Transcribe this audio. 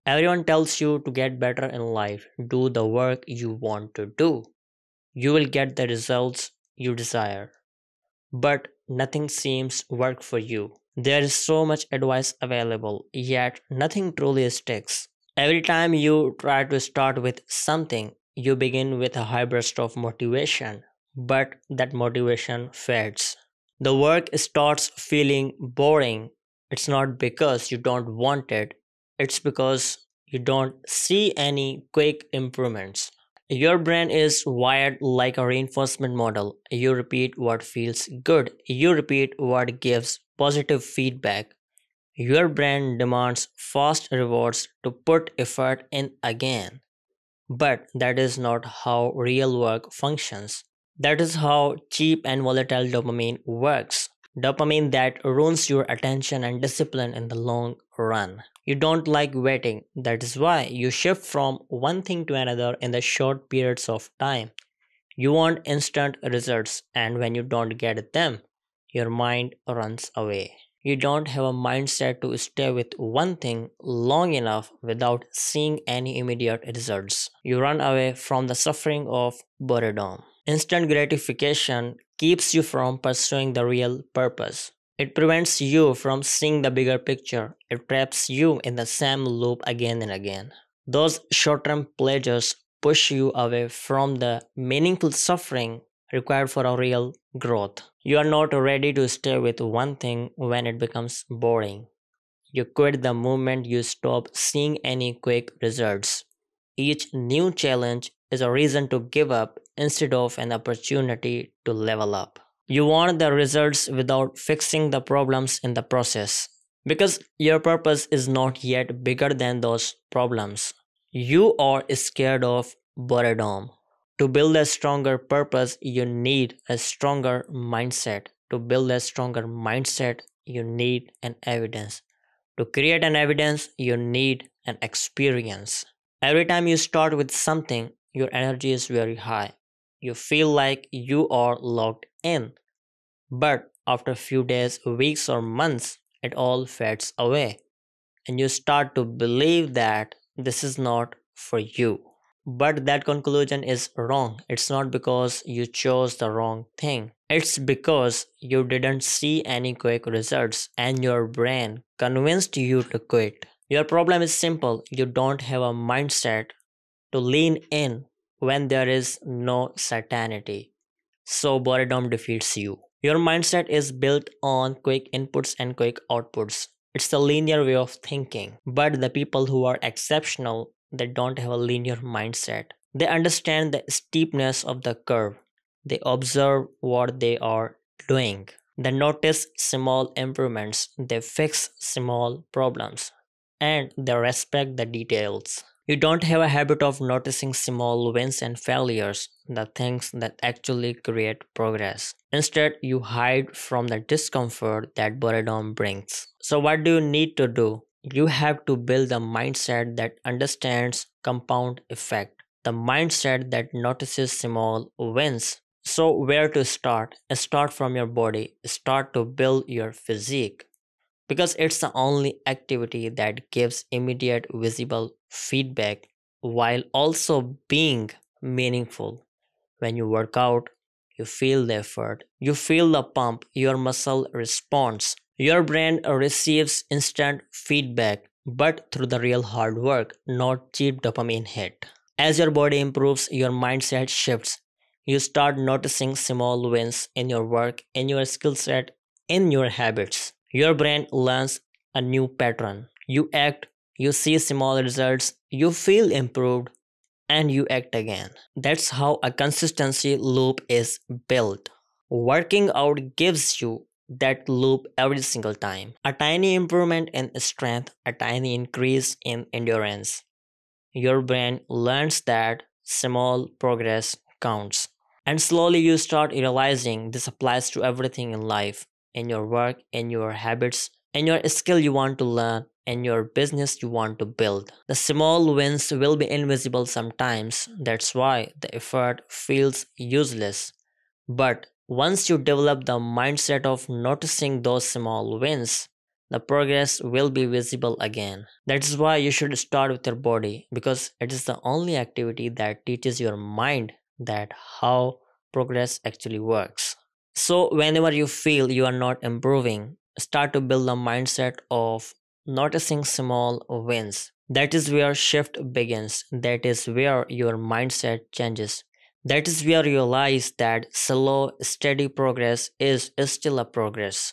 Everyone tells you to get better in life, do the work you want to do. You will get the results you desire. But nothing seems work for you. There is so much advice available, yet nothing truly sticks. Every time you try to start with something, you begin with a high burst of motivation, but that motivation fades. The work starts feeling boring. It's not because you don't want it, it's because you don't see any quick improvements. Your brain is wired like a reinforcement model. You repeat what feels good, you repeat what gives positive feedback. Your brain demands fast rewards to put effort in again. But that is not how real work functions. That is how cheap and volatile dopamine works. Dopamine that ruins your attention and discipline in the long run. You don't like waiting. That is why you shift from one thing to another in the short periods of time. You want instant results, and when you don't get them, your mind runs away. You don't have a mindset to stay with one thing long enough without seeing any immediate results. You run away from the suffering of boredom. Instant gratification keeps you from pursuing the real purpose. It prevents you from seeing the bigger picture. It traps you in the same loop again and again. Those short term pleasures push you away from the meaningful suffering required for a real growth. You are not ready to stay with one thing when it becomes boring. You quit the moment you stop seeing any quick results. Each new challenge is a reason to give up instead of an opportunity to level up. You want the results without fixing the problems in the process. Because your purpose is not yet bigger than those problems. You are scared of boredom. To build a stronger purpose, you need a stronger mindset. To build a stronger mindset, you need an evidence. To create an evidence, you need an experience. Every time you start with something, your energy is very high. You feel like you are locked in. But after a few days, weeks, or months, it all fades away. And you start to believe that this is not for you. But that conclusion is wrong. It's not because you chose the wrong thing. It's because you didn't see any quick results and your brain convinced you to quit. Your problem is simple. You don't have a mindset to lean in when there is no certainty. So boredom defeats you. Your mindset is built on quick inputs and quick outputs. It's a linear way of thinking. But the people who are exceptional, they don't have a linear mindset. They understand the steepness of the curve. They observe what they are doing. They notice small improvements. They fix small problems. And they respect the details. You don't have a habit of noticing small wins and failures, the things that actually create progress. Instead, you hide from the discomfort that boredom brings. So, what do you need to do? You have to build a mindset that understands compound effect, the mindset that notices small wins. So, where to start? Start from your body, start to build your physique because it's the only activity that gives immediate visible feedback while also being meaningful. When you work out, you feel the effort, you feel the pump, your muscle responds, your brain receives instant feedback, but through the real hard work, not cheap dopamine hit. As your body improves, your mindset shifts. You start noticing small wins in your work, in your skill set, in your habits. Your brain learns a new pattern. You act, you see small results, you feel improved, and you act again. That's how a consistency loop is built. Working out gives you that loop every single time. A tiny improvement in strength, a tiny increase in endurance. Your brain learns that small progress counts. And slowly you start realizing this applies to everything in life, in your work, in your habits, in your skill you want to learn, in your business you want to build. The small wins will be invisible sometimes. That's why the effort feels useless. But once you develop the mindset of noticing those small wins, the progress will be visible again. That is why you should start with your body, because it is the only activity that teaches your mind that how progress actually works. So whenever you feel you are not improving, start to build a mindset of noticing small wins. That is where shift begins. That is where your mindset changes. That is where you realize that slow, steady progress is still a progress.